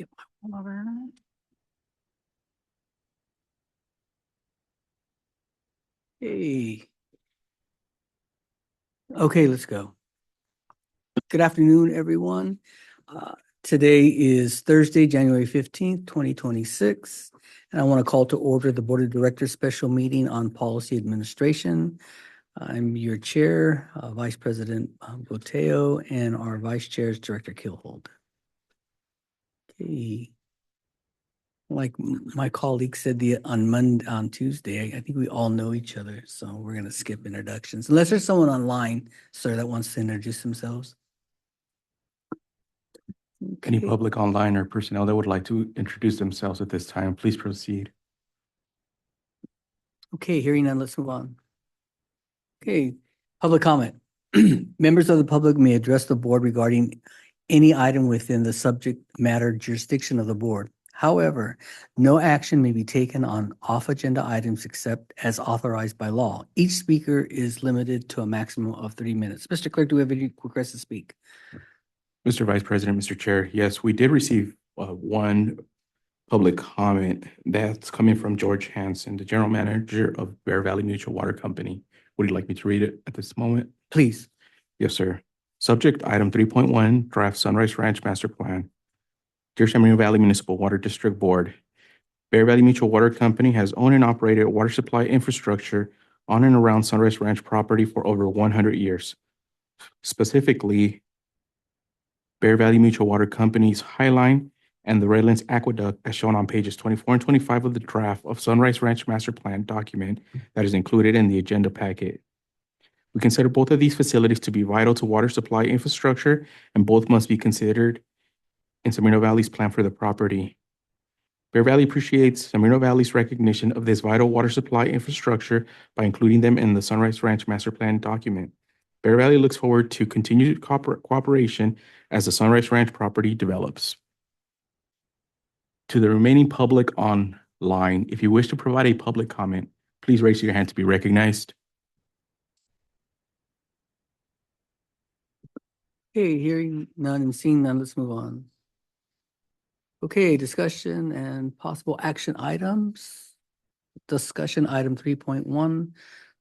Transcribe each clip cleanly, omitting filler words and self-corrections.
Get my water. Hey. Okay, let's go. Good afternoon, everyone. Today is Thursday, January 15th, 2026, and I want to call to order the Board of Directors special meeting on policy administration. I'm your chair, Vice President Boteo, and our vice chair is Director Kilhold. Okay. Like my colleague said on Tuesday, I think we all know each other, so we're going to skip introductions. Unless there's someone online, sir, that wants to introduce themselves. Any Okay. public online or personnel that would like to introduce themselves at this time, please proceed. Okay, hearing none, let's move on. Okay, public comment. Members of the public may address the board regarding any item within the subject matter jurisdiction of the board. However, no action may be taken on off-agenda items except as authorized by law. Each speaker is limited to a maximum of 3 minutes. Mr. Clerk, do we have any requests to speak? Mr. Vice President, Mr. Chair, yes, we did receive one public comment that's coming from George Hansen, the General Manager of Bear Valley Mutual Water Company. Would you like me to read it at this moment? Please. Yes, sir. Subject item 3.1, draft Sunrise Ranch Master Plan. Dear San Bernardino Valley Municipal Water District Board, Bear Valley Mutual Water Company has owned and operated water supply infrastructure on and around Sunrise Ranch property for over 100 years. Specifically, Bear Valley Mutual Water Company's Highline and the Redlands Aqueduct as shown on pages 24 and 25 of the draft of Sunrise Ranch Master Plan document that is included in the agenda packet. We consider both of these facilities to be vital to water supply infrastructure, and both must be considered in San Bernardino Valley's plan for the property. Bear Valley appreciates San Bernardino Valley's recognition of this vital water supply infrastructure by including them in the Sunrise Ranch Master Plan document. Bear Valley looks forward to continued cooperation as the Sunrise Ranch property develops. To the remaining public online, if you wish to provide a public comment, please raise your hand to be recognized. Okay, hearing none and seeing none, let's move on. Okay, discussion and possible action items. Discussion item 3.1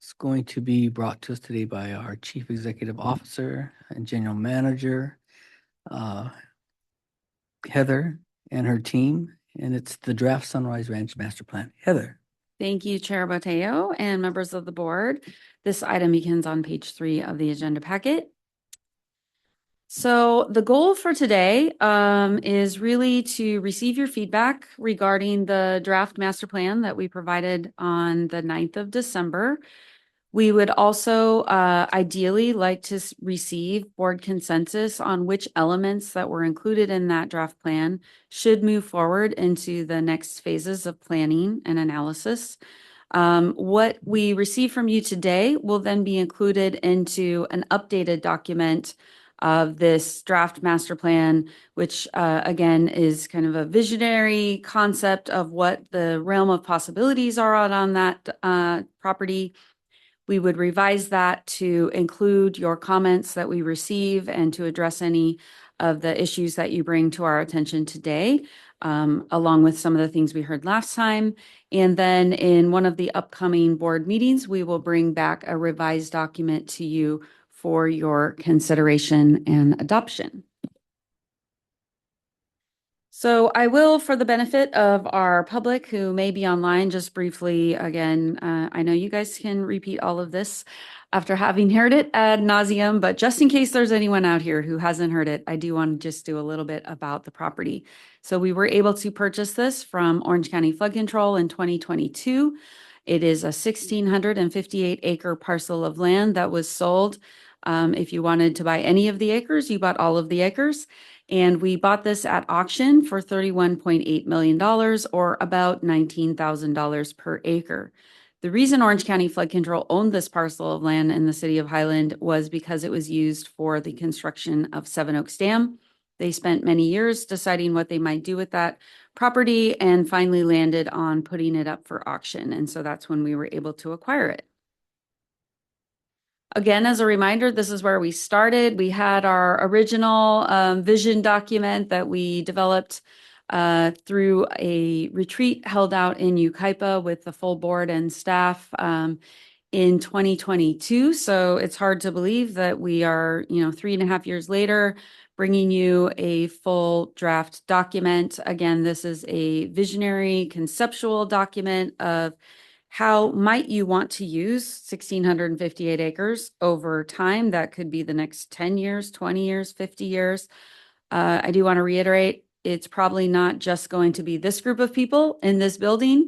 is going to be brought to us today by our Chief Executive Officer and General Manager, Heather, and her team, and it's the draft Sunrise Ranch Master Plan. Heather. Thank you, Chair Boteo and members of the board. This item begins on page 3 of the agenda packet. So the goal for today is really to receive your feedback regarding the draft master plan that we provided on the 9th of December. We would also ideally like to receive board consensus on which elements that were included in that draft plan should move forward into the next phases of planning and analysis. What we receive from you today will then be included into an updated document of this draft master plan, which again is kind of a visionary concept of what the realm of possibilities are on that property. We would revise that to include your comments that we receive and to address any of the issues that you bring to our attention today, along with some of the things we heard last time. And then in one of the upcoming board meetings, we will bring back a revised document to you for your consideration and adoption. So I will, for the benefit of our public who may be online, just briefly, again, I know you guys can repeat all of this after having heard it ad nauseum, but just in case there's anyone out here who hasn't heard it, I do want to just do a little bit about the property. So we were able to purchase this from Orange County Flood Control in 2022. It is a 1,658 acre parcel of land that was sold. If you wanted to buy any of the acres, you bought all of the acres. And we bought this at auction for $31.8 million or about $19,000 per acre. The reason Orange County Flood Control owned this parcel of land in the city of Highland was because it was used for the construction of Seven Oaks Dam. They spent many years deciding what they might do with that property and finally landed on putting it up for auction. And so that's when we were able to acquire it. Again, as a reminder, this is where we started. We had our original vision document that we developed through a retreat held out in Yucaipa with the full board and staff in 2022. So it's hard to believe that we are, 3.5 years later, bringing you a full draft document. Again, this is a visionary conceptual document of how might you want to use 1,658 acres over time. That could be the next 10 years, 20 years, 50 years. I do want to reiterate, it's probably not just going to be this group of people in this building.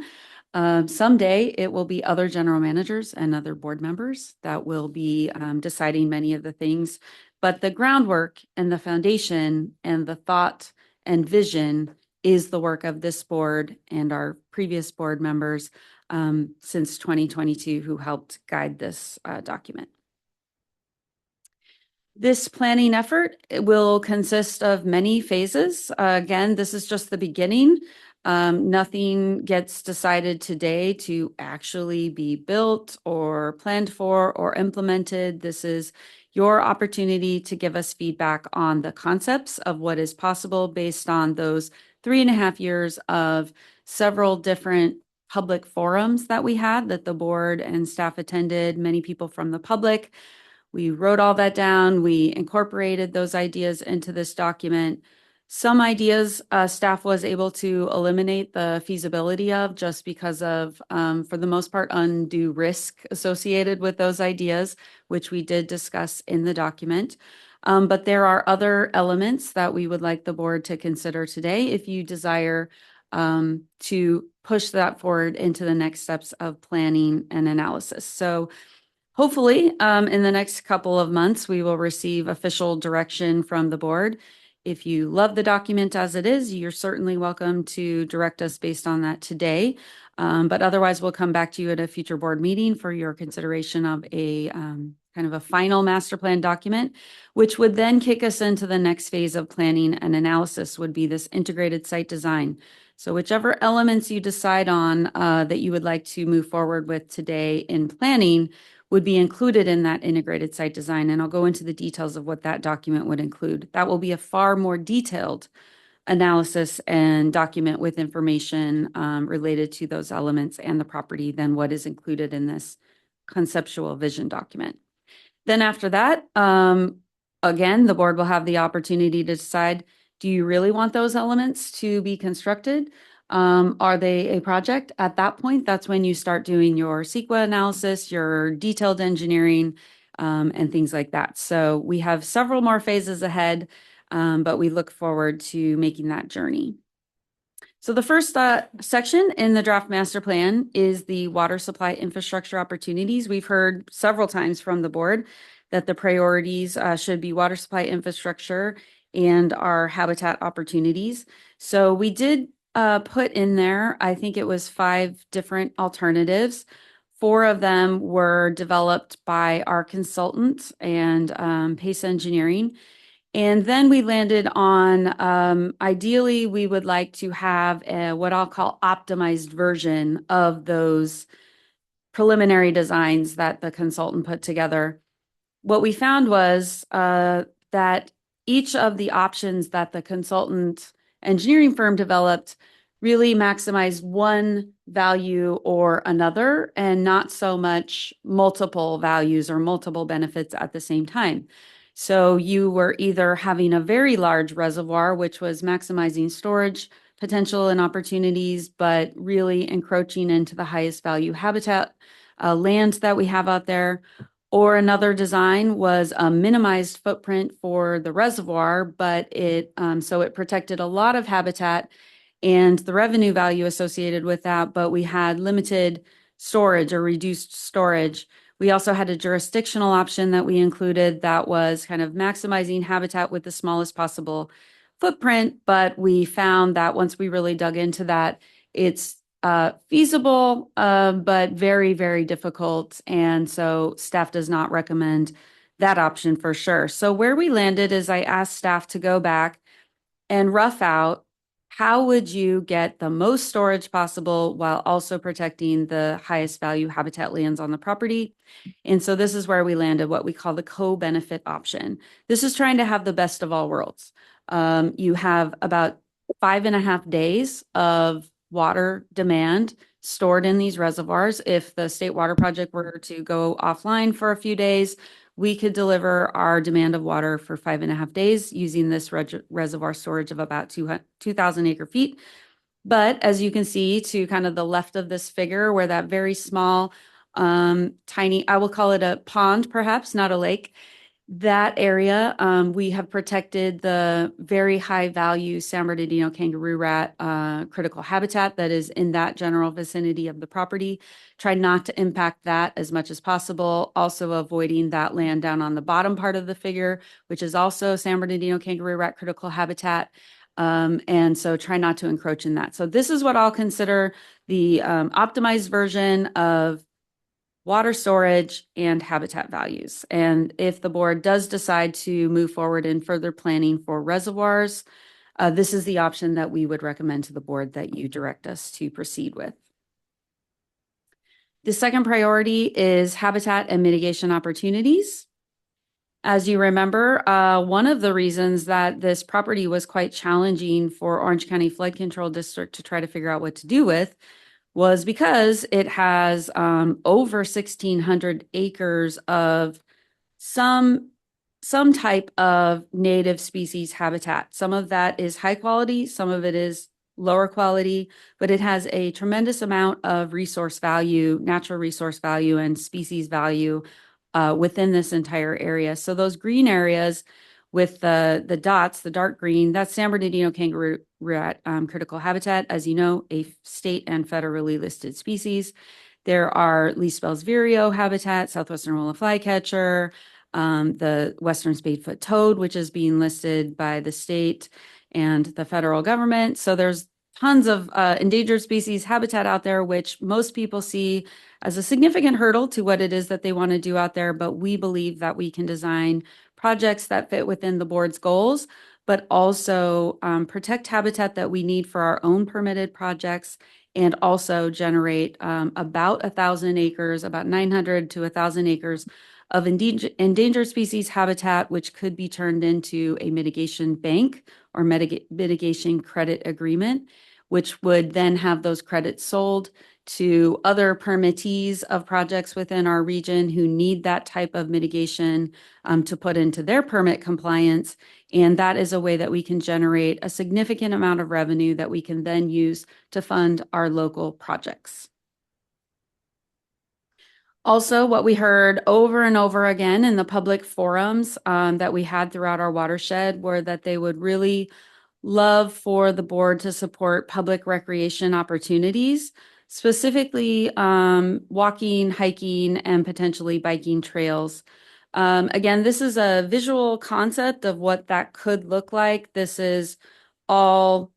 Someday it will be other general managers and other board members that will be deciding many of the things. But the groundwork and the foundation and the thought and vision is the work of this board and our previous board members since 2022 who helped guide this document. This planning effort will consist of many phases. Again, this is just the beginning. Nothing gets decided today to actually be built or planned for or implemented. This is your opportunity to give us feedback on the concepts of what is possible based on those 3.5 years of several different public forums that we had that the board and staff attended, many people from the public. We wrote all that down. We incorporated those ideas into this document. Some ideas staff was able to eliminate the feasibility of just because of, for the most part, undue risk associated with those ideas, which we did discuss in the document. But there are other elements that we would like the board to consider today if you desire to push that forward into the next steps of planning and analysis. So hopefully, in the next couple of months, we will receive official direction from the board. If you love the document as it is, you're certainly welcome to direct us based on that today. But otherwise, we'll come back to you at a future board meeting for your consideration of a kind of a final master plan document, which would then kick us into the next phase of planning and analysis would be this integrated site design. So whichever elements you decide on that you would like to move forward with today in planning would be included in that integrated site design. And I'll go into the details of what that document would include. That will be a far more detailed analysis and document with information related to those elements and the property than what is included in this conceptual vision document. Then after that, again, the board will have the opportunity to decide, do you really want those elements to be constructed? Are they a project? At that point, that's when you start doing your CEQA analysis, your detailed engineering, and things like that. So we have several more phases ahead, but we look forward to making that journey. So the first section in the draft master plan is the water supply infrastructure opportunities. We've heard several times from the board that the priorities should be water supply infrastructure and our habitat opportunities. So we did put in there, I think it was 5 different alternatives. 4 of them were developed by our consultant and Pace Engineering. And then we landed on, ideally, we would like to have what I'll call optimized version of those preliminary designs that the consultant put together. What we found was that each of the options that the consultant engineering firm developed really maximized one value or another and not so much multiple values or multiple benefits at the same time. So you were either having a very large reservoir, which was maximizing storage potential and opportunities, but really encroaching into the highest value habitat land that we have out there. Or another design was a minimized footprint for the reservoir, but it protected a lot of habitat and the revenue value associated with that, but we had limited storage or reduced storage. We also had a jurisdictional option that we included that was kind of maximizing habitat with the smallest possible footprint, but we found that once we really dug into that, it's feasible, but very, very difficult. And so staff does not recommend that option for sure. So where we landed is I asked staff to go back and rough out how would you get the most storage possible while also protecting the highest value habitat lands on the property. And so this is where we landed what we call the co-benefit option. This is trying to have the best of all worlds. You have about 5.5 days of water demand stored in these reservoirs. If the State Water Project were to go offline for a few days, we could deliver our demand of water for 5.5 days using this reservoir storage of about 2,000 acre feet. But as you can see to kind of the left of this figure, where that very small, tiny, I will call it a pond, perhaps, not a lake, that area, we have protected the very high value San Bernardino kangaroo rat critical habitat that is in that general vicinity of the property. Try not to impact that as much as possible. Also avoiding that land down on the bottom part of the figure, which is also San Bernardino kangaroo rat critical habitat. And so try not to encroach in that. So this is what I'll consider the optimized version of water storage and habitat values. And if the board does decide to move forward in further planning for reservoirs, this is the option that we would recommend to the board that you direct us to proceed with. The second priority is habitat and mitigation opportunities. As you remember, one of the reasons that this property was quite challenging for Orange County Flood Control District to try to figure out what to do with was because it has over 1,600 acres of some type of native species habitat. Some of that is high quality, some of it is lower quality, but it has a tremendous amount of resource value, natural resource value, and species value within this entire area. So those green areas with the dots, the dark green, that's San Bernardino kangaroo rat critical habitat, as you know, a state and federally listed species. There are Least Bell's vireo habitat, southwestern roll flycatcher, the western spadefoot toad, which is being listed by the state and the federal government. So there's tons of endangered species habitat out there, which most people see as a significant hurdle to what it is that they want to do out there. But we believe that we can design projects that fit within the board's goals, but also protect habitat that we need for our own permitted projects, and also generate about 1,000 acres, about 900 to 1,000 acres of endangered species habitat, which could be turned into a mitigation bank or mitigation credit agreement, which would then have those credits sold to other permittees of projects within our region who need that type of mitigation to put into their permit compliance. And that is a way that we can generate a significant amount of revenue that we can then use to fund our local projects. Also, what we heard over and over again in the public forums that we had throughout our watershed were that they would really love for the board to support public recreation opportunities, specifically walking, hiking, and potentially biking trails. Again, this is a visual concept of what that could look like. This is all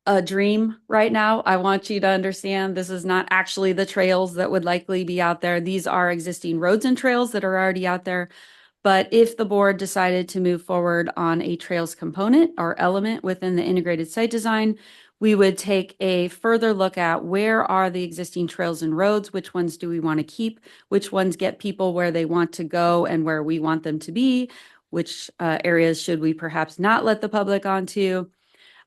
a dream right now. I want you to understand this is not actually the trails that would likely be out there. These are existing roads and trails that are already out there. But if the board decided to move forward on a trails component or element within the integrated site design, we would take a further look at where are the existing trails and roads, which ones do we want to keep, which ones get people where they want to go and where we want them to be, which areas should we perhaps not let the public onto.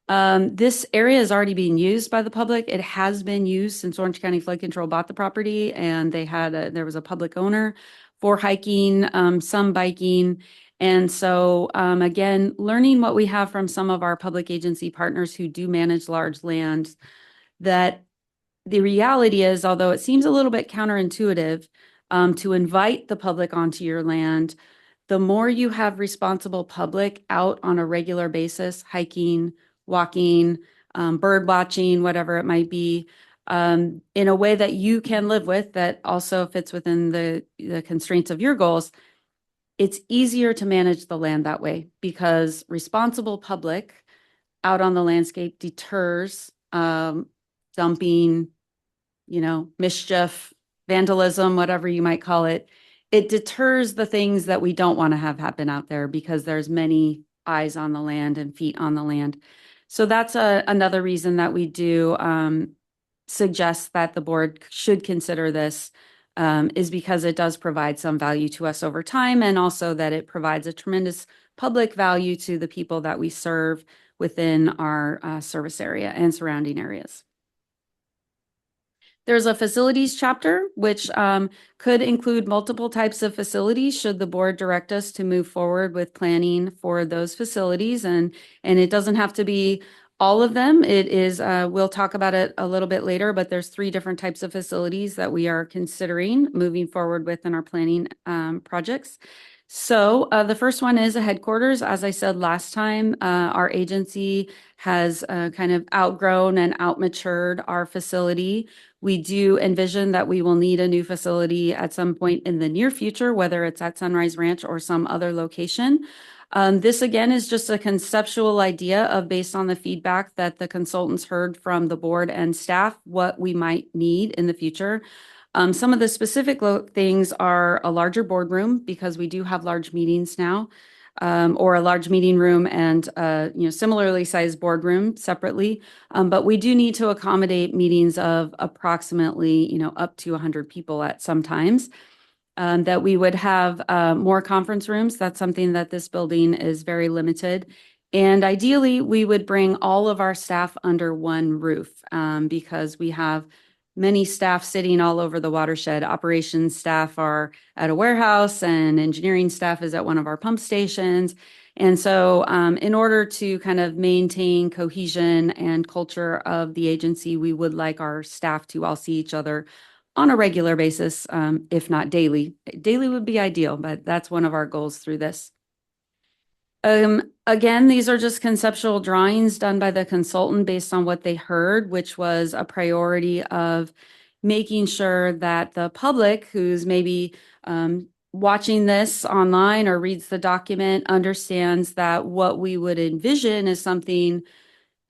This area is already being used by the public. It has been used since Orange County Flood Control bought the property, and there was a public owner for hiking, some biking. And so again, learning what we have from some of our public agency partners who do manage large land, that the reality is, although it seems a little bit counterintuitive to invite the public onto your land, the more you have responsible public out on a regular basis, hiking, walking, bird watching, whatever it might be, in a way that you can live with, that also fits within the constraints of your goals, it's easier to manage the land that way, because responsible public out on the landscape deters dumping, mischief, vandalism, whatever you might call it. It deters the things that we don't want to have happen out there, because there's many eyes on the land and feet on the land. So that's another reason that we do suggest that the board should consider this, is because it does provide some value to us over time, and also that it provides a tremendous public value to the people that we serve within our service area and surrounding areas. There's a facilities chapter, which could include multiple types of facilities should the board direct us to move forward with planning for those facilities. And it doesn't have to be all of them. It is, we'll talk about it a little bit later, but there's 3 different types of facilities that we are considering moving forward with in our planning projects. So the first one is a headquarters. As I said last time, our agency has kind of outgrown and outmatured our facility. We do envision that we will need a new facility at some point in the near future, whether it's at Sunrise Ranch or some other location. This again is just a conceptual idea of based on the feedback that the consultants heard from the board and staff, what we might need in the future. Some of the specific things are a larger boardroom because we do have large meetings now, or a large meeting room and similarly sized boardroom separately. But we do need to accommodate meetings of approximately up to 100 people at some times. That we would have more conference rooms. That's something that this building is very limited. And ideally, we would bring all of our staff under one roof because we have many staff sitting all over the watershed. Operations staff are at a warehouse and engineering staff is at one of our pump stations. And so in order to kind of maintain cohesion and culture of the agency, we would like our staff to all see each other on a regular basis, if not daily. Daily would be ideal, but that's one of our goals through this. Again, these are just conceptual drawings done by the consultant based on what they heard, which was a priority of making sure that the public who's maybe watching this online or reads the document understands that what we would envision is something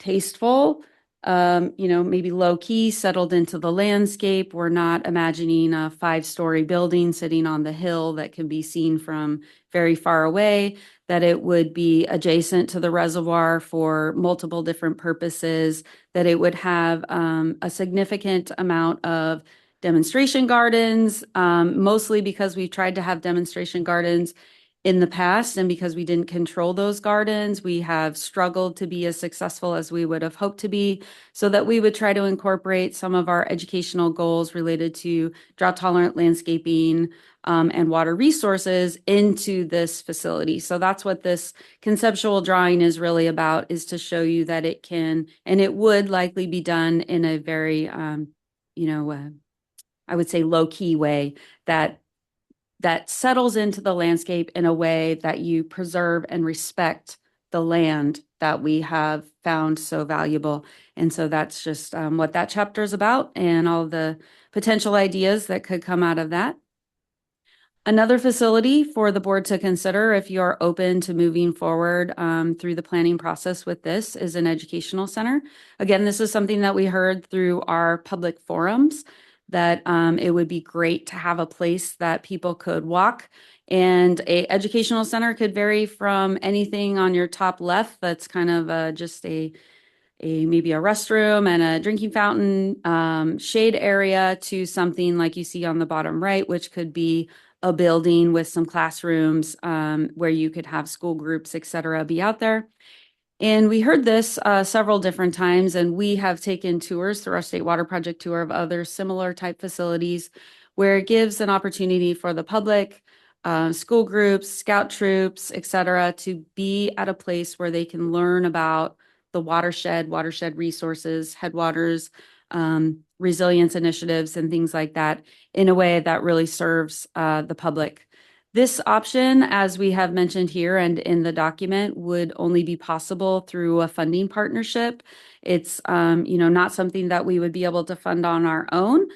tasteful, maybe low key, settled into the landscape. We're not imagining a 5-story building sitting on the hill that can be seen from very far away, that it would be adjacent to the reservoir for multiple different purposes, that it would have a significant amount of demonstration gardens, mostly because we've tried to have demonstration gardens in the past, and because we didn't control those gardens, we have struggled to be as successful as we would have hoped to be, so that we would try to incorporate some of our educational goals related to drought-tolerant landscaping and water resources into this facility. So that's what this conceptual drawing is really about, is to show you that it can, and it would likely be done in a very, I would say low-key way that settles into the landscape in a way that you preserve and respect the land that we have found so valuable. And so that's just what that chapter is about and all the potential ideas that could come out of that. Another facility for the board to consider if you're open to moving forward through the planning process with this is an educational center. Again, this is something that we heard through our public forums, that it would be great to have a place that people could walk. And a educational center could vary from anything on your top left that's kind of just a maybe a restroom and a drinking fountain shade area, to something like you see on the bottom right, which could be a building with some classrooms where you could have school groups, et cetera, be out there. And we heard this several different times, and we have taken tours through our State Water Project tour of other similar type facilities where it gives an opportunity for the public, school groups, scout troops, et cetera, to be at a place where they can learn about the watershed resources, headwaters, resilience initiatives, and things like that in a way that really serves the public. This option, as we have mentioned here and in the document, would only be possible through a funding partnership. It's not something that we would be able to fund on our own.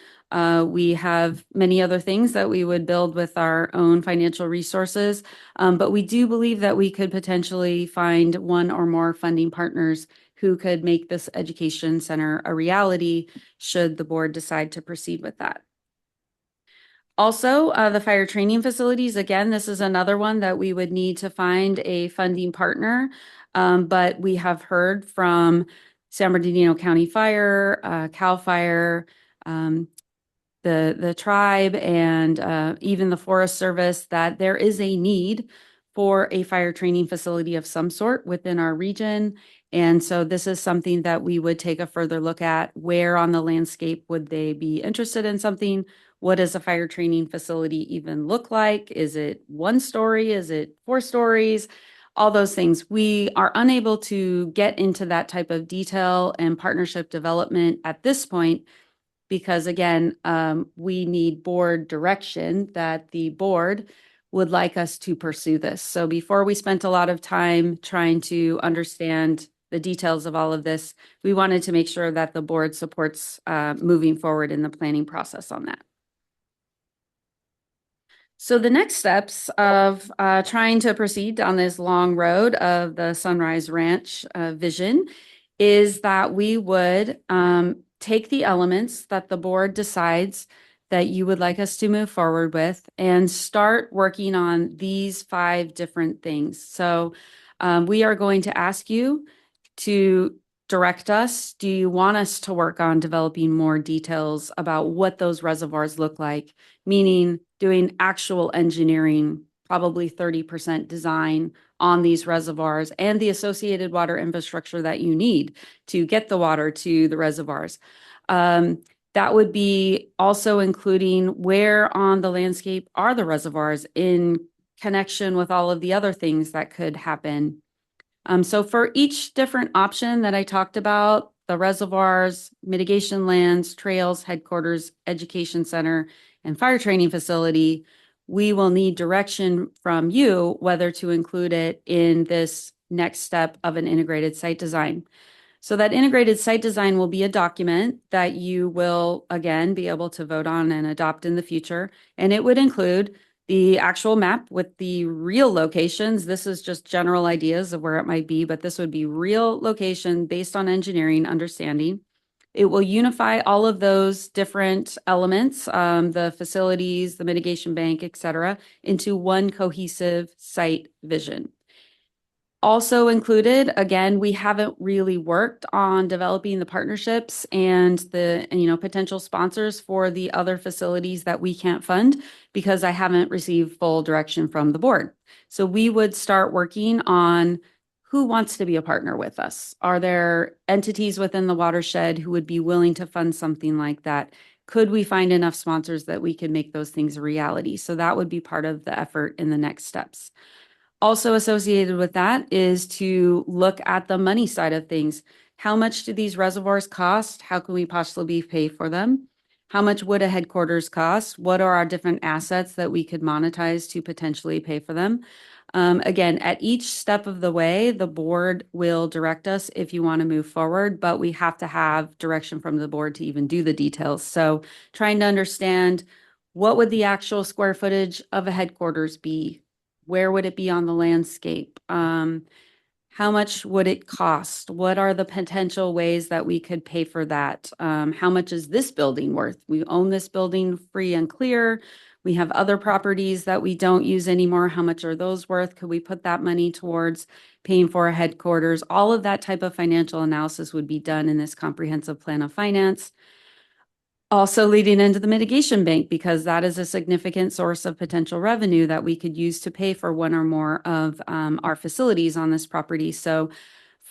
We have many other things that we would build with our own financial resources, but we do believe that we could potentially find one or more funding partners who could make this education center a reality should the board decide to proceed with that. Also, the fire training facilities, again, this is another one that we would need to find a funding partner, but we have heard from San Bernardino County Fire, CAL FIRE, the tribe, and even the Forest Service, that there is a need for a fire training facility of some sort within our region. And so this is something that we would take a further look at. Where on the landscape would they be interested in something? What does a fire training facility even look like? Is it 1 story? Is it 4 stories? All those things. We are unable to get into that type of detail and partnership development at this point because, again, we need board direction that the board would like us to pursue this. So before we spent a lot of time trying to understand the details of all of this, we wanted to make sure that the board supports moving forward in the planning process on that. So the next steps of trying to proceed down this long road of the Sunrise Ranch vision is that we would take the elements that the board decides that you would like us to move forward with and start working on these 5 different things. So we are going to ask you to direct us. Do you want us to work on developing more details about what those reservoirs look like? Meaning doing actual engineering, probably 30% design on these reservoirs and the associated water infrastructure that you need to get the water to the reservoirs. That would be also including where on the landscape are the reservoirs in connection with all of the other things that could happen. So for each different option that I talked about, the reservoirs, mitigation lands, trails, headquarters, education center, and fire training facility, we will need direction from you whether to include it in this next step of an integrated site design. So that integrated site design will be a document that you will, again, be able to vote on and adopt in the future. And it would include the actual map with the real locations. This is just general ideas of where it might be, but this would be real location based on engineering understanding. It will unify all of those different elements, the facilities, the mitigation bank, et cetera, into one cohesive site vision. Also included, again, we haven't really worked on developing the partnerships and the potential sponsors for the other facilities that we can't fund because I haven't received full direction from the board. So we would start working on who wants to be a partner with us. Are there entities within the watershed who would be willing to fund something like that? Could we find enough sponsors that we could make those things a reality? So that would be part of the effort in the next steps. Also associated with that is to look at the money side of things. How much do these reservoirs cost? How can we possibly pay for them? How much would a headquarters cost? What are our different assets that we could monetize to potentially pay for them? Again, at each step of the way, the board will direct us if you want to move forward, but we have to have direction from the board to even do the details. So trying to understand what would the actual square footage of a headquarters be? Where would it be on the landscape? How much would it cost? What are the potential ways that we could pay for that? How much is this building worth? We own this building free and clear. We have other properties that we don't use anymore. How much are those worth? Could we put that money towards paying for a headquarters? All of that type of financial analysis would be done in this comprehensive plan of finance. Also leading into the mitigation bank, because that is a significant source of potential revenue that we could use to pay for one or more of our facilities on this property. So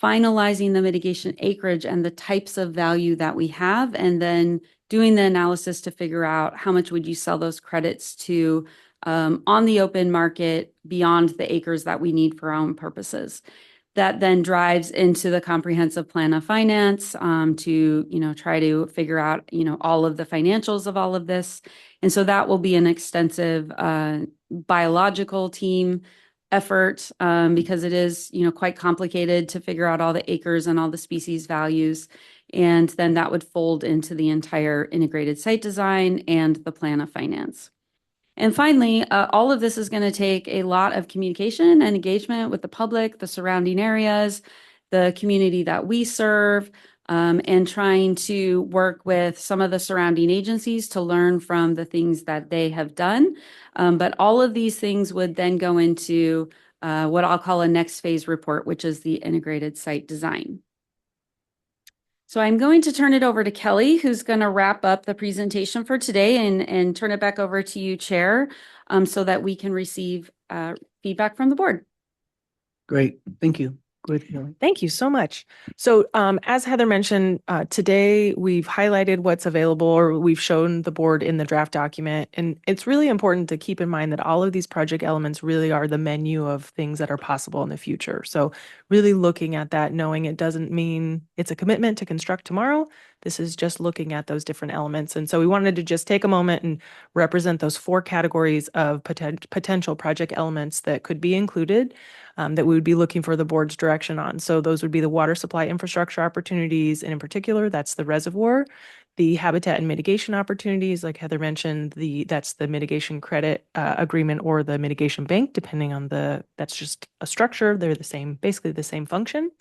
finalizing the mitigation acreage and the types of value that we have, and then doing the analysis to figure out how much would you sell those credits to on the open market beyond the acres that we need for our own purposes. That then drives into the comprehensive plan of finance to, try to figure out, all of the financials of all of this. And so that will be an extensive biological team effort because it is, quite complicated to figure out all the acres and all the species values. And then that would fold into the entire integrated site design and the plan of finance. And finally, all of this is going to take a lot of communication and engagement with the public, the surrounding areas, the community that we serve, and trying to work with some of the surrounding agencies to learn from the things that they have done. But all of these things would then go into what I'll call a next phase report, which is the integrated site design. So I'm going to turn it over to Kelly, who's going to wrap up the presentation for today and turn it back over to you, Chair, so that we can receive feedback from the board. Great, thank you. Good, Hillary. Thank you so much. So as Heather mentioned, today we've highlighted what's available or we've shown the board in the draft document. And it's really important to keep in mind that all of these project elements really are the menu of things that are possible in the future. So really looking at that, knowing it doesn't mean it's a commitment to construct tomorrow. This is just looking at those different elements. And so we wanted to just take a moment and represent those 4 categories of potential project elements that could be included. That we would be looking for the board's direction on. So those would be the water supply infrastructure opportunities, and in particular, that's the reservoir, the habitat and mitigation opportunities, like Heather mentioned, that's the mitigation credit agreement or the mitigation bank, depending on that's just a structure. They're the same, basically the same function.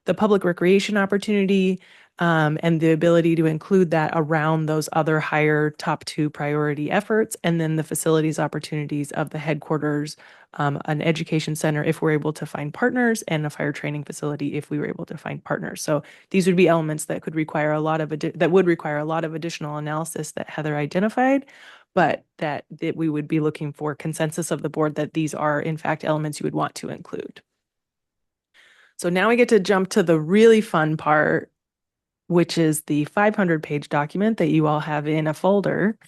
The public recreation opportunity, and the ability to include that around those other higher top 2 priority efforts, and then the facilities opportunities of the headquarters, an education center if we're able to find partners, and a fire training facility if we were able to find partners. So these would be elements that would require a lot of additional analysis that Heather identified, but that we would be looking for consensus of the board that these are in fact elements you would want to include. So now we get to jump to the really fun part, which is the 500-page document that you all have in a folder.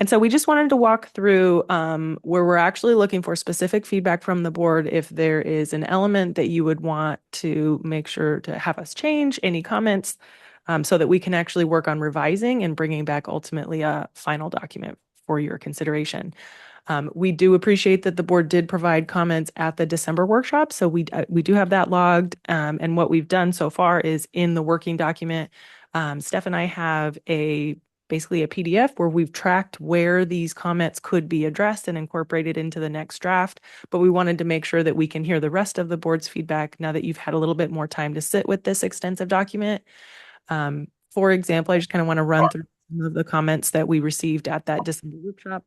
And so we just wanted to walk through where we're actually looking for specific feedback from the board if there is an element that you would want to make sure to have us change, any comments, so that we can actually work on revising and bringing back ultimately a final document for your consideration. We do appreciate that the board did provide comments at the December workshop, so we do have that logged. And what we've done so far is in the working document, Steph and I have basically a PDF where we've tracked where these comments could be addressed and incorporated into the next draft. But we wanted to make sure that we can hear the rest of the board's feedback now that you've had a little bit more time to sit with this extensive document. For example, I just kind of want to run through some of the comments that we received at that December workshop.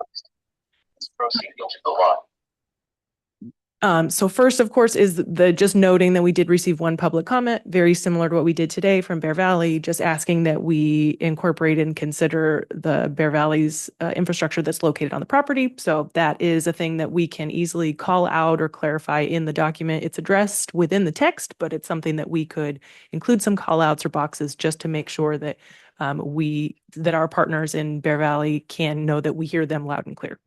So first, of course, is just noting that we did receive one public comment, very similar to what we did today from Bear Valley, just asking that we incorporate and consider the Bear Valley's infrastructure that's located on the property. So that is a thing that we can easily call out or clarify in the document. It's addressed within the text, but it's something that we could include some call outs or boxes just to make sure that that our partners in Bear Valley can know that we hear them loud and clear.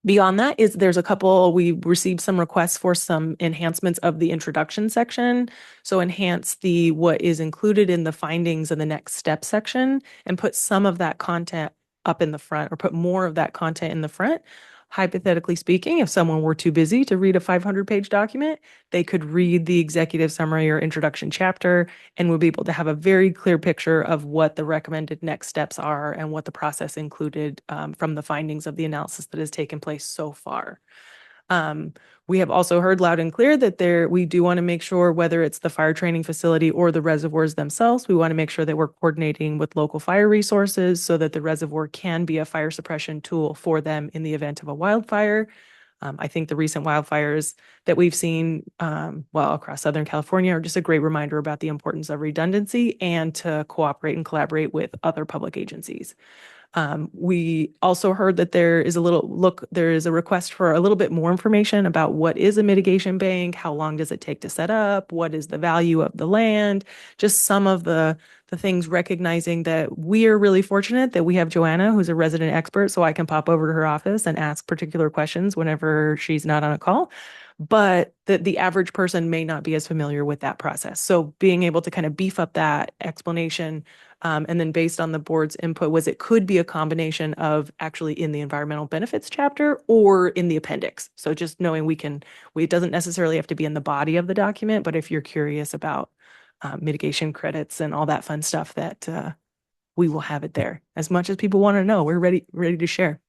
Beyond that we received some requests for some enhancements of the introduction section. So enhance what is included in the findings in the next step section and put some of that content up in the front or put more of that content in the front. Hypothetically speaking, if someone were too busy to read a 500-page document, they could read the executive summary or introduction chapter and would be able to have a very clear picture of what the recommended next steps are and what the process included from the findings of the analysis that has taken place so far. We have also heard loud and clear that we do want to make sure, whether it's the fire training facility or the reservoirs themselves, we want to make sure that we're coordinating with local fire resources so that the reservoir can be a fire suppression tool for them in the event of a wildfire. I think the recent wildfires that we've seen, across Southern California are just a great reminder about the importance of redundancy and to cooperate and collaborate with other public agencies. We also heard that there is a request for a little bit more information about what is a mitigation bank, how long does it take to set up, what is the value of the land, just some of the things, recognizing that we are really fortunate that we have Joanna, who's a resident expert, so I can pop over to her office and ask particular questions whenever she's not on a call. But the average person may not be as familiar with that process. So being able to kind of beef up that explanation, and then based on the board's input, it could be a combination of actually in the environmental benefits chapter or in the appendix. So just knowing it doesn't necessarily have to be in the body of the document, but if you're curious about mitigation credits and all that fun stuff, that we will have it there. As much as people want to know, we're ready to share.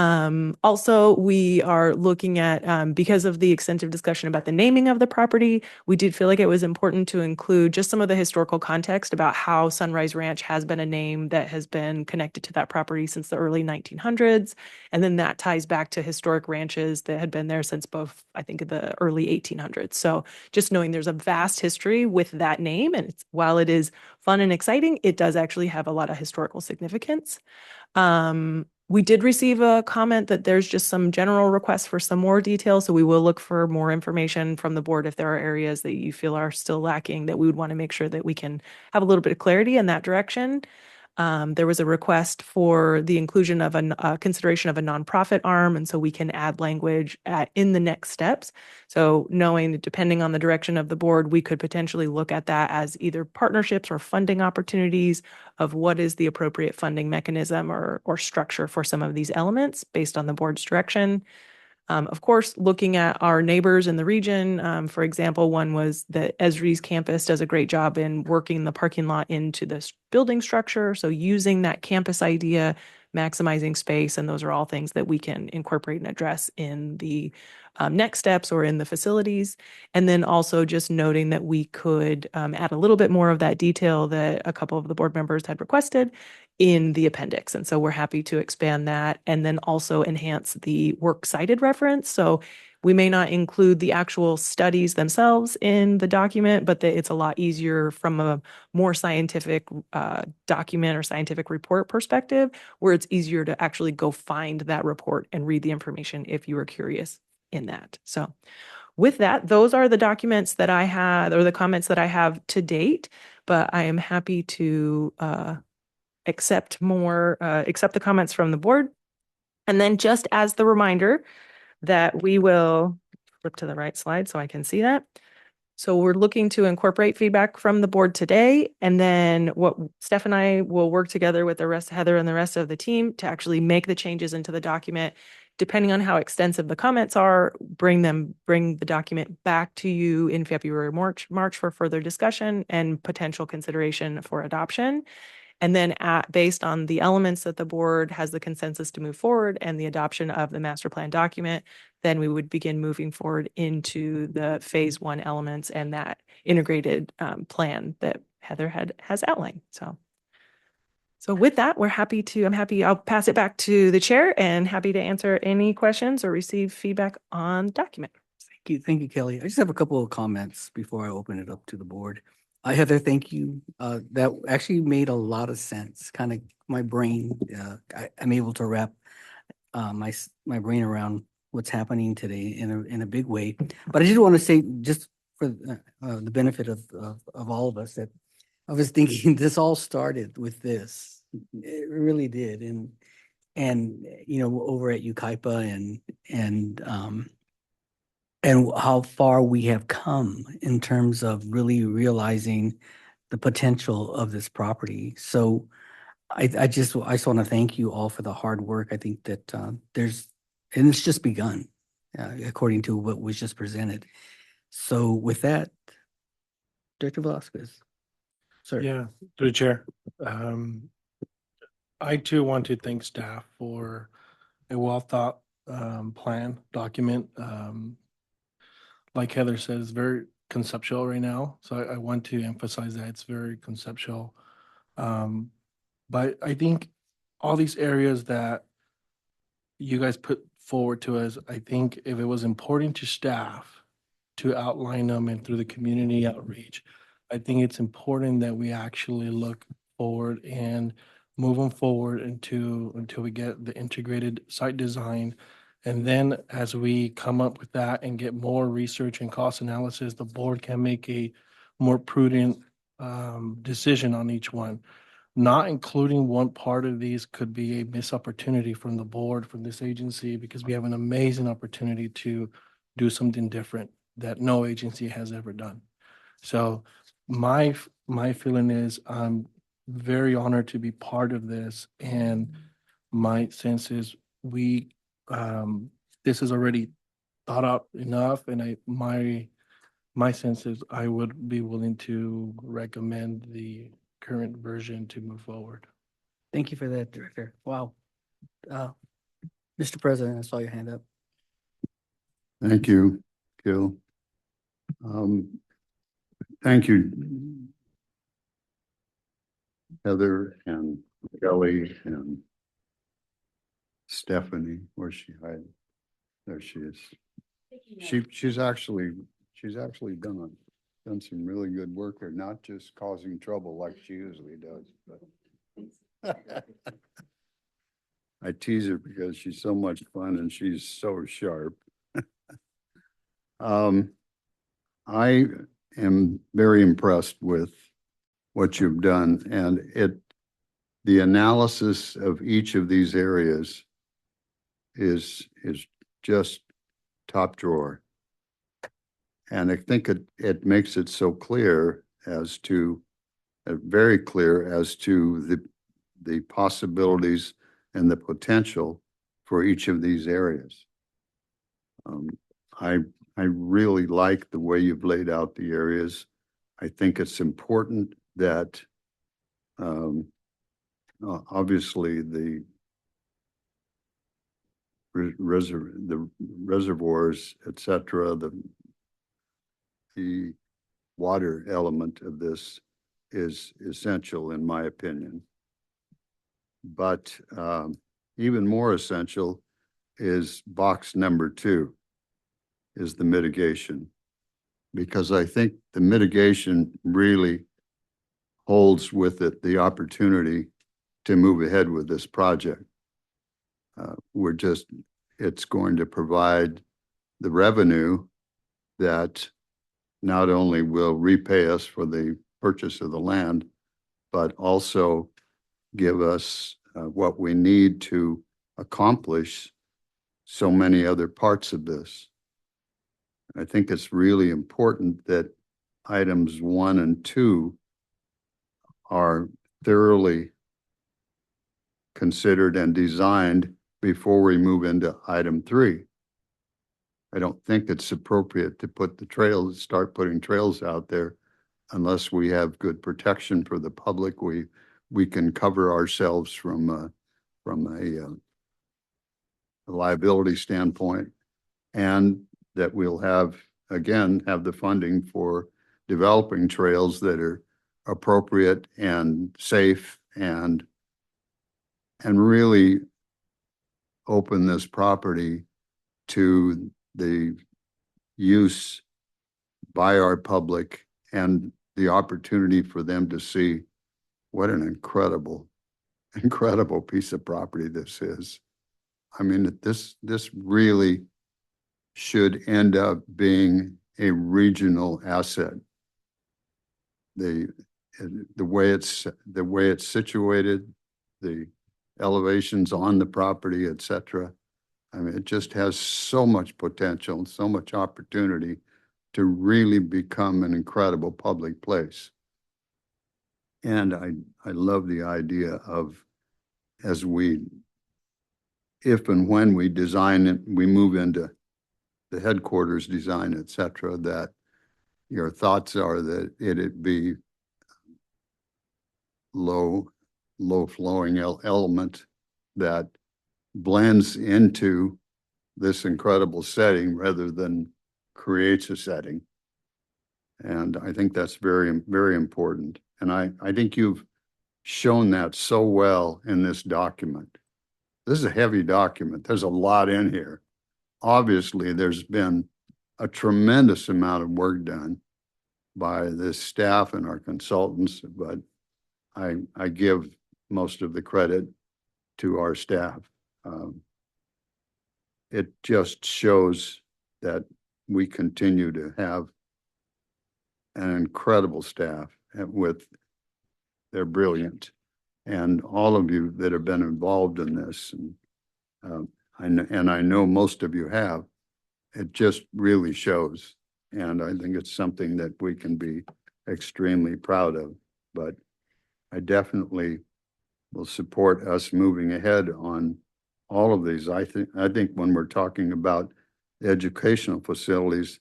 Also, we are looking at, because of the extensive discussion about the naming of the property, we did feel like it was important to include just some of the historical context about how Sunrise Ranch has been a name that has been connected to that property since the early 1900s. And then that ties back to historic ranches that had been there since I think the early 1800s. So just knowing there's a vast history with that name, and while it is fun and exciting, it does actually have a lot of historical significance. We did receive a comment that there's just some general requests for some more detail, so we will look for more information from the board if there are areas that you feel are still lacking, that we would want to make sure that we can have a little bit of clarity in that direction. There was a request for the inclusion of a consideration of a nonprofit arm, and so we can add language in the next steps. So knowing that depending on the direction of the board, we could potentially look at that as either partnerships or funding opportunities of what is the appropriate funding mechanism or structure for some of these elements based on the board's direction. Of course, looking at our neighbors in the region, for example, one was that Esri's campus does a great job in working the parking lot into this building structure. So using that campus idea, maximizing space, and those are all things that we can incorporate and address in the next steps or in the facilities. And then also just noting that we could add a little bit more of that detail that a couple of the board members had requested in the appendix. And so we're happy to expand that and then also enhance the works cited reference. So we may not include the actual studies themselves in the document, but it's a lot easier from a more scientific document or scientific report perspective, where it's easier to actually go find that report and read the information if you were curious in that. So with that, those are the documents that I had, or the comments that I have to date, but I am happy to accept the comments from the board. And then just as the reminder that we will flip to the right slide so I can see that. So we're looking to incorporate feedback from the board today. And then what Steph and I will work together with the rest, Heather and the rest of the team, to actually make the changes into the document. Depending on how extensive the comments are, bring the document back to you in February, March for further discussion and potential consideration for adoption. And then based on the elements that the board has the consensus to move forward and the adoption of the master plan document, then we would begin moving forward into the phase 1 elements and that integrated plan that Heather has outlined. So with that, I'll pass it back to the chair and happy to answer any questions or receive feedback on the document. Thank you, Kelly. I just have a couple of comments before I open it up to the board. Heather, thank you. That actually made a lot of sense. Kind of my brain, I'm able to wrap my brain around what's happening today in a big way. But I just want to say, just for the benefit of all of us, that I was thinking this all started with this. It really did, and over at UKIPA and how far we have come in terms of really realizing the potential of this property. So I just want to thank you all for the hard work. I think that and it's just begun, according to what was just presented. So with that, Director Velasquez, sir. Yeah, through the chair. I too want to thank staff for a well thought plan document. Like Heather says, very conceptual right now. So I want to emphasize that it's very conceptual. But I think all these areas that you guys put forward to us, I think if it was important to staff to outline them and through the community outreach, I think it's important that we actually look forward and move them forward until we get the integrated site design. And then as we come up with that and get more research and cost analysis, the board can make a more prudent decision on each one. Not including one part of these could be a missed opportunity from the board, from this agency, because we have an amazing opportunity to do something different that no agency has ever done. So my feeling is I'm very honored to be part of this, and my sense is this is already thought out enough, and my sense is I would be willing to recommend the current version to move forward. Thank you for that, Director. Wow. Mr. President, I saw your hand up. Thank you, Gil. Thank you, Heather and Kelly and Stephanie, where's she hiding? There she is. She's actually done some really good work here, not just causing trouble like she usually does, but I tease her because she's so much fun and she's so sharp. I am very impressed with what you've done, and the analysis of each of these areas is just top drawer. And I think it makes it so clear as to, very clear as to the possibilities and the potential for each of these areas. I really like the way you've laid out the areas. I think it's important that obviously the reservoirs, et cetera, the water element of this is essential in my opinion. But even more essential is box number 2, is the mitigation. Because I think the mitigation really holds with it the opportunity to move ahead with this project. It's going to provide the revenue that not only will repay us for the purchase of the land, but also give us what we need to accomplish so many other parts of this. I think it's really important that items 1 and 2 are thoroughly considered and designed before we move into item 3. I don't think it's appropriate to start putting trails out there unless we have good protection for the public. We can cover ourselves from a liability standpoint, and that we'll have the funding for developing trails that are appropriate and safe and really open this property to the use by our public and the opportunity for them to see what an incredible piece of property this is. I mean, this really should end up being a regional asset. The way it's situated, the elevations on the property, et cetera. I mean, it just has so much potential and so much opportunity to really become an incredible public place. And I love the idea of, if and when we design it, we move into the headquarters design, et cetera, that your thoughts are that it'd be low flowing element that blends into this incredible setting rather than creates a setting. And I think that's very, very important. And I think you've shown that so well in this document. This is a heavy document. There's a lot in here. Obviously, there's been a tremendous amount of work done by this staff and our consultants, but I give most of the credit to our staff. It just shows that we continue to have an incredible staff they're brilliant. And all of you that have been involved in this, and I know most of you have, it just really shows. And I think it's something that we can be extremely proud of. But I definitely will support us moving ahead on all of these. I think when we're talking about educational facilities,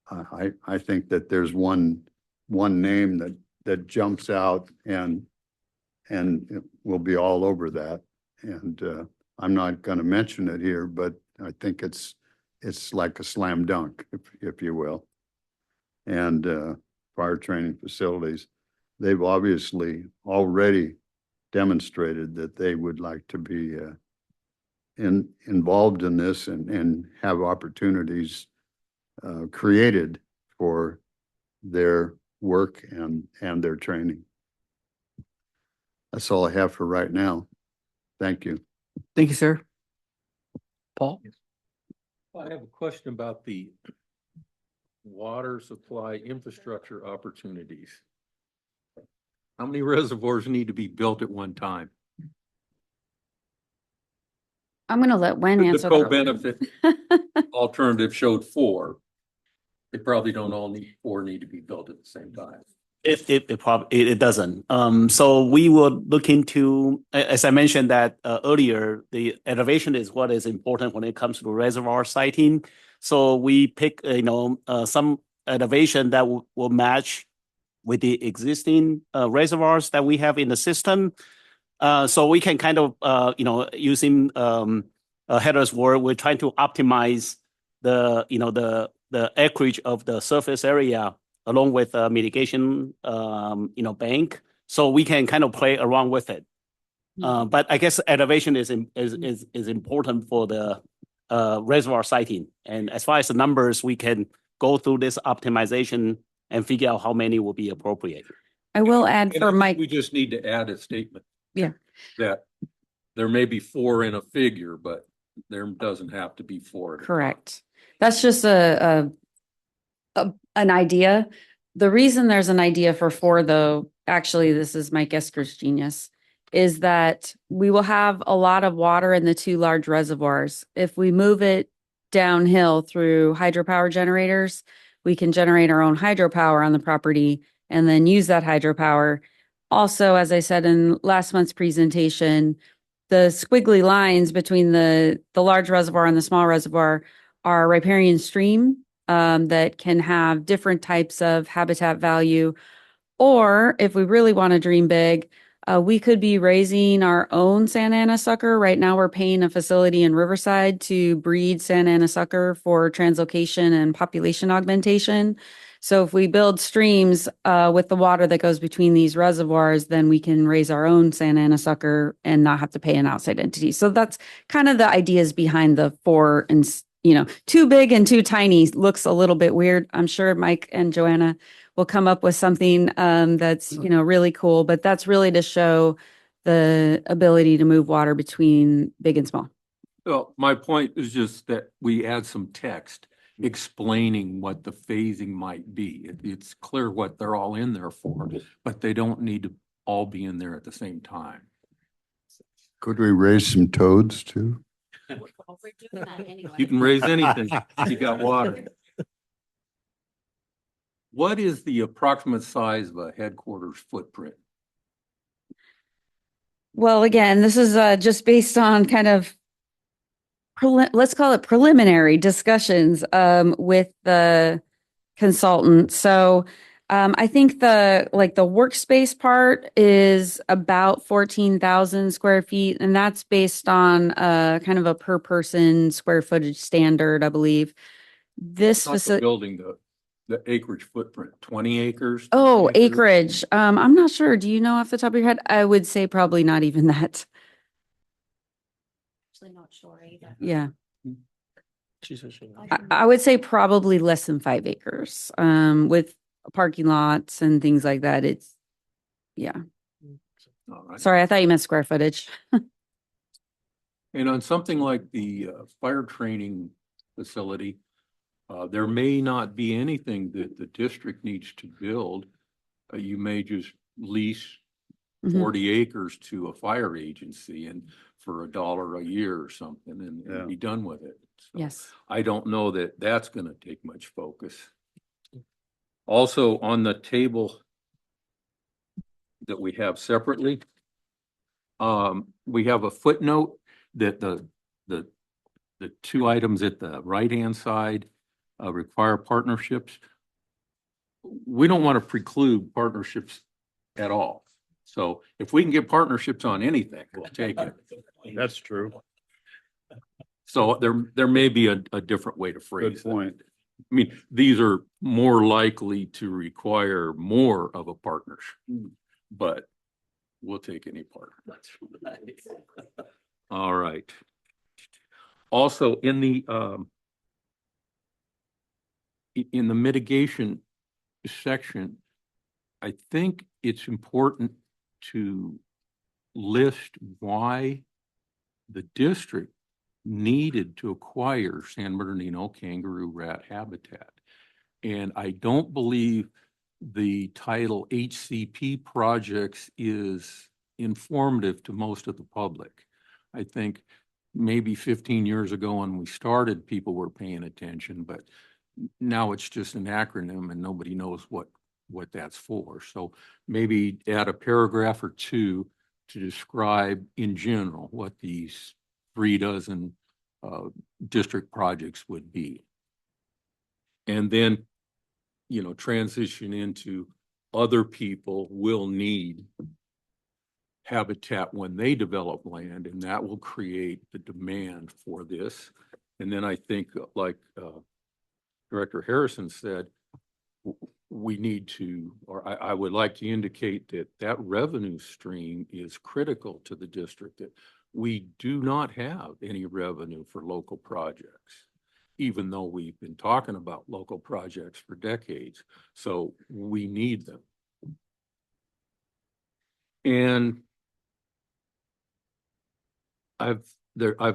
I think that there's one name that jumps out and it will be all over that. And I'm not going to mention it here, but I think it's like a slam dunk, if you will. And fire training facilities, they've obviously already demonstrated that they would like to be involved in this and have opportunities created for their work and their training. That's all I have for right now. Thank you. Thank you, sir. Paul? I have a question about the water supply infrastructure opportunities. How many reservoirs need to be built at one time? I'm gonna let Wen The answer that. co-benefit alternative showed 4. They probably don't all need 4 need to be built at the same time. It doesn't. So we will look into, as I mentioned that earlier, the elevation is what is important when it comes to reservoir siting. So we pick, some elevation that will match with the existing reservoirs that we have in the system. So we can kind of, using Heather's word, we're trying to optimize the acreage of the surface area along with mitigation, bank. So we can kind of play around with it. But I guess elevation is important for the reservoir siting. And as far as the numbers, we can go through this optimization and figure out how many will be appropriate. I will add And for I think Mike. we just need to add a statement. Yeah. That there may be 4 in a figure, but there doesn't have to be 4. at a time. Correct. That's just an idea. The reason there's an idea for 4, though, actually, this is Mike Esker's genius, is that we will have a lot of water in the 2 large reservoirs. If we move it downhill through hydropower generators, we can generate our own hydropower on the property and then use that hydropower. Also, as I said in last month's presentation, the squiggly lines between the large reservoir and the small reservoir are riparian stream that can have different types of habitat value. Or if we really want to dream big, we could be raising our own Santa Ana sucker. Right now, we're paying a facility in Riverside to breed Santa Ana sucker for translocation and population augmentation. So if we build streams with the water that goes between these reservoirs, then we can raise our own Santa Ana sucker and not have to pay an outside entity. So that's kind of the ideas behind the 4 and, too big and too tiny looks a little bit weird. I'm sure Mike and Joanna will come up with something that's, really cool, but that's really to show the ability to move water between big and small. Well, my point is just that we add some text explaining what the phasing might be. It's clear what they're all in there for, but they don't need to all be in there at the same time. Could we raise some toads too? You can raise anything. You got water. What is the approximate size of a headquarters footprint? Well, again, this is just based on kind of, let's call it preliminary discussions with the consultant. So I think the workspace part is about 14,000 square feet, and that's based on kind of a per person square footage standard, I believe. This Not the facility. building, the acreage footprint, 20 acres? Oh, 50 acres? acreage. I'm not sure. Do you know off the top of your head? I would say probably not even that. Actually not sure either. Yeah. She said she. I would say probably less than 5 acres, with parking lots and things like that. It's, yeah. All right. Sorry, I thought you meant square footage. And on something like the fire training facility, there may not be anything that the district needs to build. You may just lease Mhm. 40 acres to a fire agency and for $1 a year or something and Yeah. be done with it. So Yes. I don't know that that's going to take much focus. Also on the table that we have separately, we have a footnote that the 2 items at the right-hand side require partnerships. We don't want to preclude partnerships at all. So if we can get partnerships on anything, we'll take it. That's true. So there may be a different way to Good phrase it. point. I mean, these are more likely to require more of a partnership, but we'll take any partner. All right. Also, in the mitigation section, I think it's important to list why the district needed to acquire San Bernardino kangaroo rat habitat. And I don't believe the title HCP projects is informative to most of the public. I think maybe 15 years ago when we started, people were paying attention, but now it's just an acronym and nobody knows what that's for. So maybe add a paragraph or two to describe in general what these 36 district projects would be. And then, you know, transition into other people will need habitat when they develop land, and that will create the demand for this. And then I think, like Director Harrison said, we need to, or I would like to indicate that that revenue stream is critical to the district, that we do not have any revenue for local projects, even though we've been talking about local projects for decades. So we need them. And I've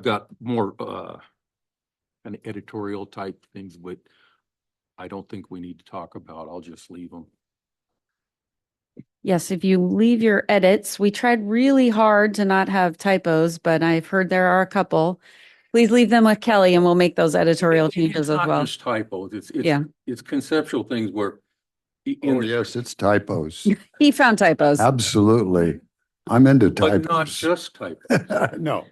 got more kind of editorial type things, but I don't think we need to talk about. I'll just leave them. Yes, if you leave your edits, we tried really hard to not have typos, but I've heard there are a couple. Please leave them with Kelly and we'll make those editorial changes It's as not well. just typos. Yeah. It's conceptual things where. Oh, yes, it's typos. He found typos. Absolutely. I'm into But not typos. just typos. No.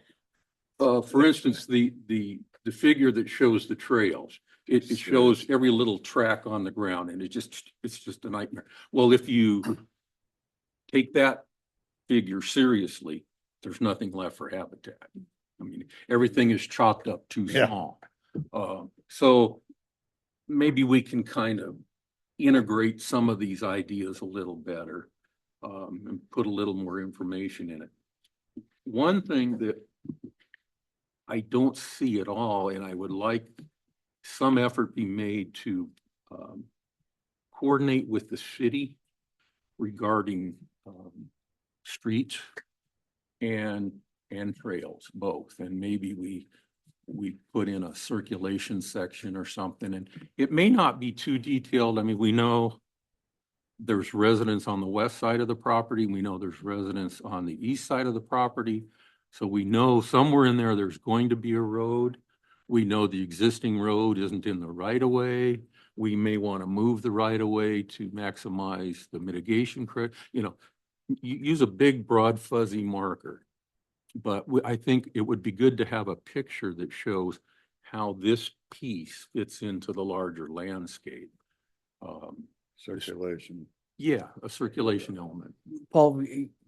For instance, the figure that shows the trails, it shows every little track on the ground, and it's just a nightmare. Well, if you take that figure seriously, there's nothing left for habitat. I mean, everything is chopped up too Yeah. small. So maybe we can kind of integrate some of these ideas a little better, and put a little more information in it. One thing that I don't see at all, and I would like some effort be made to coordinate with the city regarding streets and trails, both. And maybe we put in a circulation section or something, and it may not be too detailed. I mean, we know there's residents on the west side of the property. We know there's residents on the east side of the property. So we know somewhere in there, there's going to be a road. We know the existing road isn't in the right of way. We may want to move the right of way to maximize the mitigation credit. You know, use a big, broad, fuzzy marker. But I think it would be good to have a picture that shows how this piece fits into the larger landscape. Circulation. Yeah, a circulation element. Paul,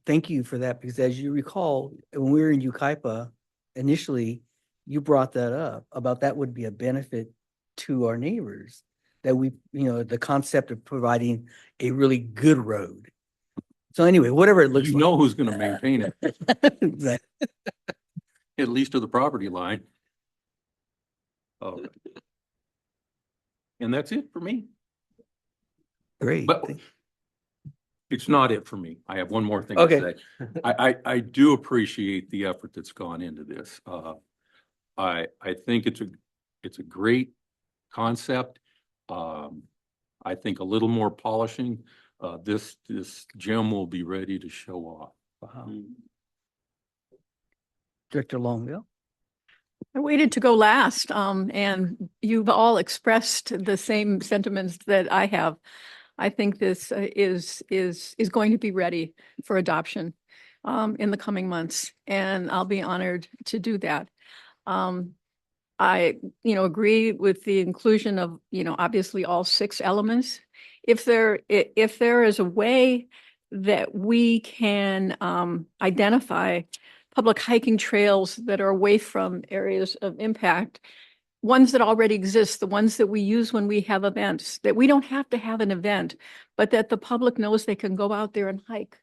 thank you for that, because as you recall, when we were in Ukaipa, initially, you brought that up, about that would be a benefit to our neighbors, that we, you know, the concept of providing a really good road. So anyway, whatever it looks You like. know who's going to maintain it, Exactly. at least to the property line. Oh. And that's it for me. Great. But it's not it for me. I have one more thing to Okay. say. I do appreciate the effort that's gone into this. I think it's a great concept. I think a little more polishing, this gem will be ready to show off. Wow. Director Longville? I waited to go last, and you've all expressed the same sentiments that I have. I think this is going to be ready for adoption in the coming months, and I'll be honored to do that. I, agree with the inclusion of, obviously all 6 elements. If there is a way that we can identify public hiking trails that are away from areas of impact, ones that already exist, the ones that we use when we have events, that we don't have to have an event, but that the public knows they can go out there and hike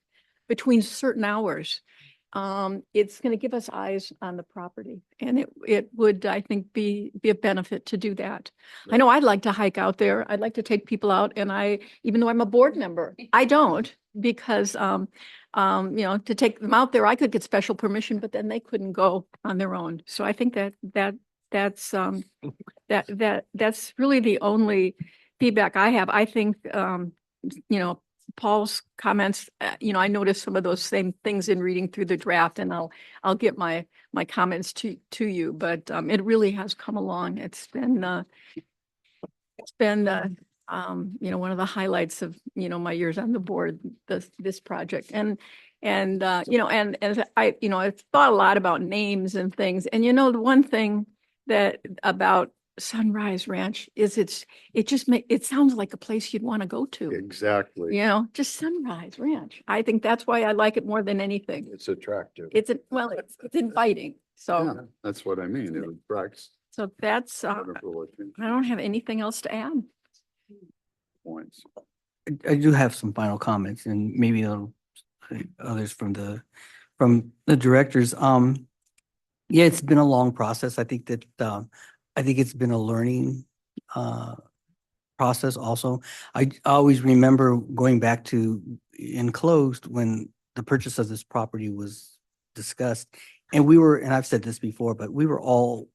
between certain hours. it's going to give us eyes on the property. And it would, I think, be a benefit to do that. I know I'd like to hike out there. I'd like to take people out, and even though I'm a board member, I don't, because, you know, to take them out there, I could get special permission, but then they couldn't go on their own. So I think that's really the only feedback I have. I think, you know, Paul's comments, you know, I noticed some of those same things in reading through the draft, and I'll get my comments to you, but it really has come along. It's been you know, one of the highlights of, you know, my years on the board, this project. And you know, and I, you know, I've thought a lot about names and things. And, you know, the one thing that about Sunrise Ranch is it sounds like a place you'd want to go to, Exactly. you know, just Sunrise Ranch. I think that's why I like it more than anything. It's attractive. It's inviting. So, Yeah, that's what I mean. It attracts so that's, I wonderful attention don't have anything else to add. points. I do have some final comments and maybe others from the directors. Yeah, it's been a long process. I think that, I think it's been a learning, process also. I always remember going back to enclosed when the purchase of this property was discussed. And and I've said this before, but we were all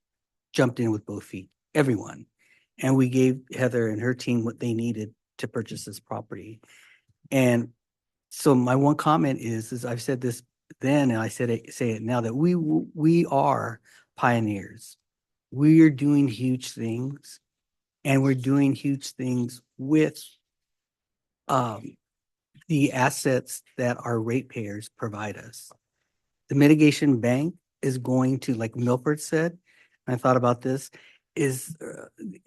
jumped in with both feet, everyone. And we gave Heather and her team what they needed to purchase this property. And so my one comment is I've said this then, and I say it now, that we are pioneers. We are doing huge things, and we're doing huge things with the assets that our ratepayers provide us. The mitigation bank is going to, like Milford said, and I thought about this, is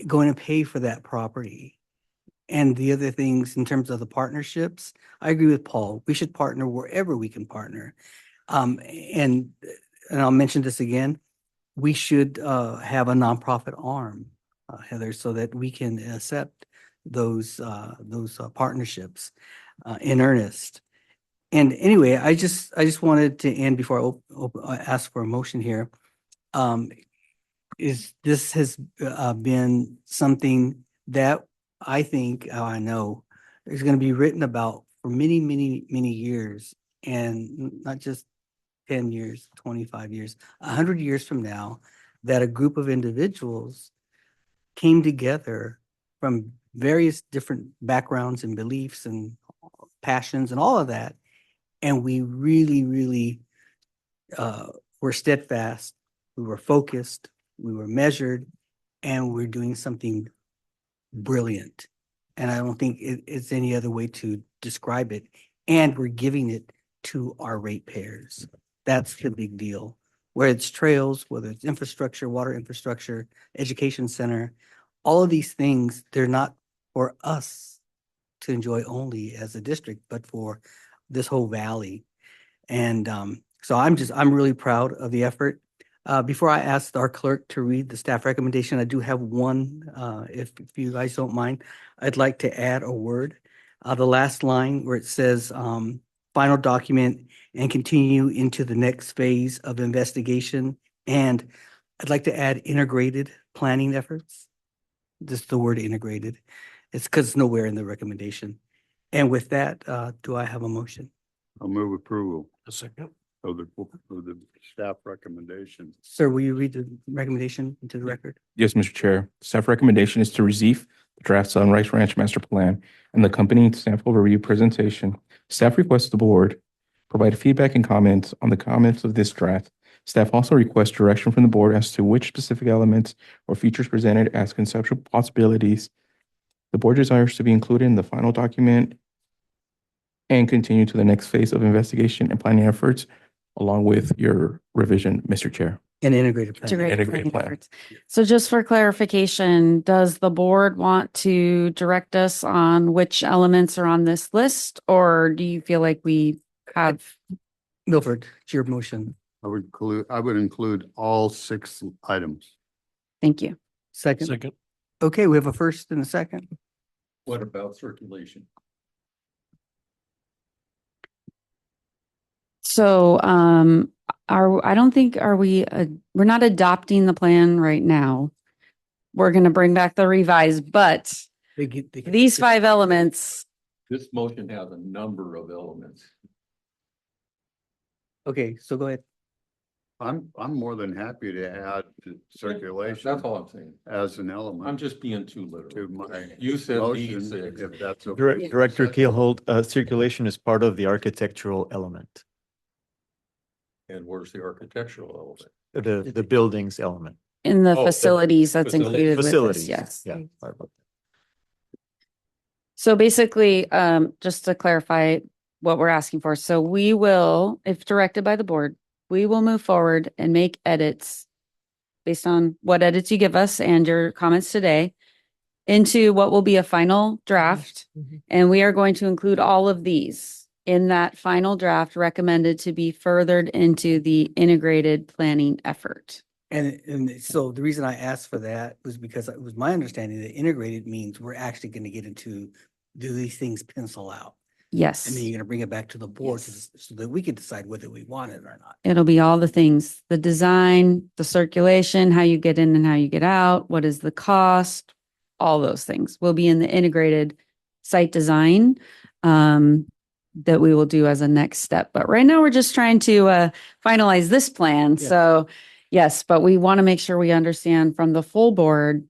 going to pay for that property. And the other things in terms of the partnerships, I agree with Paul. We should partner wherever we can partner. And I'll mention this again, we should have a nonprofit arm, Heather, so that we can accept those partnerships in earnest. And anyway, I just wanted to end before I ask for a motion here. This has been something that I think, I know, is going to be written about for many, many, many years, and not just 10 years, 25 years, 100 years from now, that a group of individuals came together from various different backgrounds and beliefs and passions and all of that. And we really, really were steadfast, we were focused, we were measured, and we're doing something brilliant. And I don't think it's any other way to describe it. And we're giving it to our ratepayers. That's the big deal. Whether it's trails, whether it's infrastructure, water infrastructure, education center, all of these things, they're not for us to enjoy only as a district, but for this whole valley. And so I'm really proud of the effort. Before I ask our clerk to read the staff recommendation, I do have one, if you guys don't mind. I'd like to add a word. The last line where it says, final document and continue into the next phase of investigation. And I'd like to add integrated planning efforts. Just the word integrated. It's because it's nowhere in the recommendation. And with that, do I have a motion? I'll move approval A second. of the staff recommendation. Sir, will you read the recommendation into the record? Yes, Mr. Chair. Staff recommendation is to receive the draft Sunrise Ranch Master Plan and the accompanying sample review presentation. Staff requests the board provide feedback and comments on the comments of this draft. Staff also requests direction from the board as to which specific elements or features presented as conceptual possibilities the board desires to be included in the final document and continue to the next phase of investigation and planning efforts, along with your revision, Mr. Chair. An integrated plan. Integrated plan. efforts. So just for clarification, does the board want to direct us on which elements are on this list? Or do you feel like we have? Milford, it's your motion. I would include all 6 items. Thank you. Second? Second. Okay, we have a first and a second. What about circulation? So, I don't think, we're not adopting the plan right now. We're going to bring back the revised, but these 5 elements, This motion has a number of elements. Okay, so go ahead. I'm more than happy to add the circulation That's all I'm saying. as an element. I'm just being too To literal. my You said motion, D6. if that's okay. Director Keelhold, circulation is part of the architectural element, And where's the architectural element? the buildings element. in the Oh, facilities that's facility- included with this, Facilities. yes. Yeah. Sorry about So basically, just to clarify what we're asking for, so we will, if directed by the board, we will move forward and make edits based on what edits you give us and your comments today into what will be a final draft. Mhm. And we are going to include all of these in that final draft recommended to be furthered into the integrated planning effort. And so the reason I asked for that was because it was my understanding that integrated means we're actually going to get into, do these things pencil out? Yes. And then you're going to bring it back to the board Yes. so that we can decide whether we want it or not. It'll be all the things, the design, the circulation, how you get in and how you get out, what is the cost, all those things will be in the integrated site design that we will do as a next step. But right now we're just trying to finalize this plan. Yeah. So yes, but we want to make sure we understand from the full board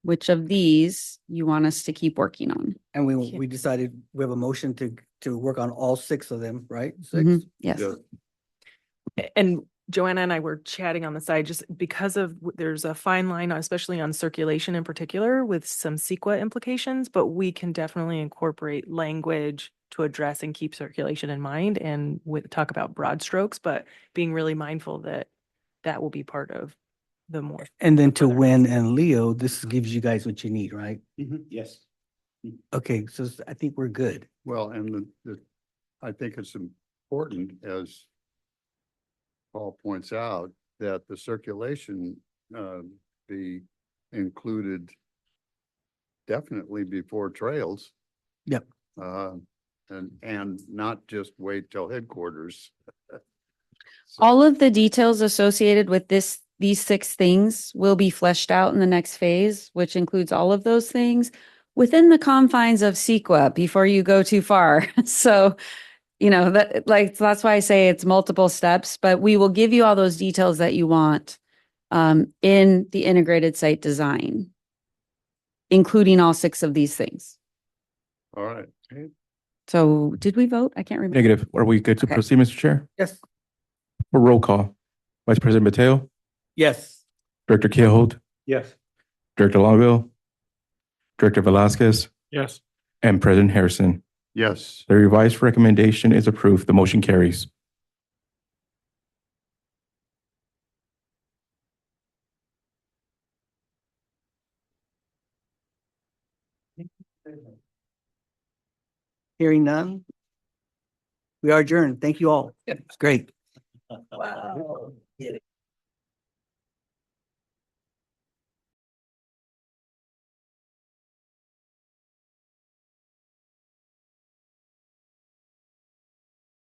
which of these you want us to keep working on. And Yeah. we decided we have a motion to work on all 6 of them, right? 6? Mhm. Yes. Yeah. And Joanna and I were chatting on the side, just because of, there's a fine line, especially on circulation in particular, with some CEQA implications, but we can definitely incorporate language to address and keep circulation in mind and talk about broad strokes, but being really mindful that that will be part of the more. And then to Win and Leo, this gives you guys what you need, right? Mhm, yes. Okay, so I think we're good. Well, and I think it's important, as Paul points out, that the circulation be included definitely before trails. Yep. And not just wait till headquarters. So- All of the details associated with these 6 things will be fleshed out in the next phase, which includes all of those things within the confines of CEQA before you go too far. So, that's why I say it's multiple steps, but we will give you all those details that you want in the integrated site design, including all 6 of these things. All right. So did we vote? I can't remember. Negative. Are we good to Okay. proceed, Mr. Chair? Yes. For roll call, Vice President Mateo, Yes. Director Keelhold, Yes. Director Longoville, Director Velasquez, Yes. and President Harrison. Yes. The revised recommendation is approved. The motion carries. Hearing none. We are adjourned. Thank you all. It's great. Wow.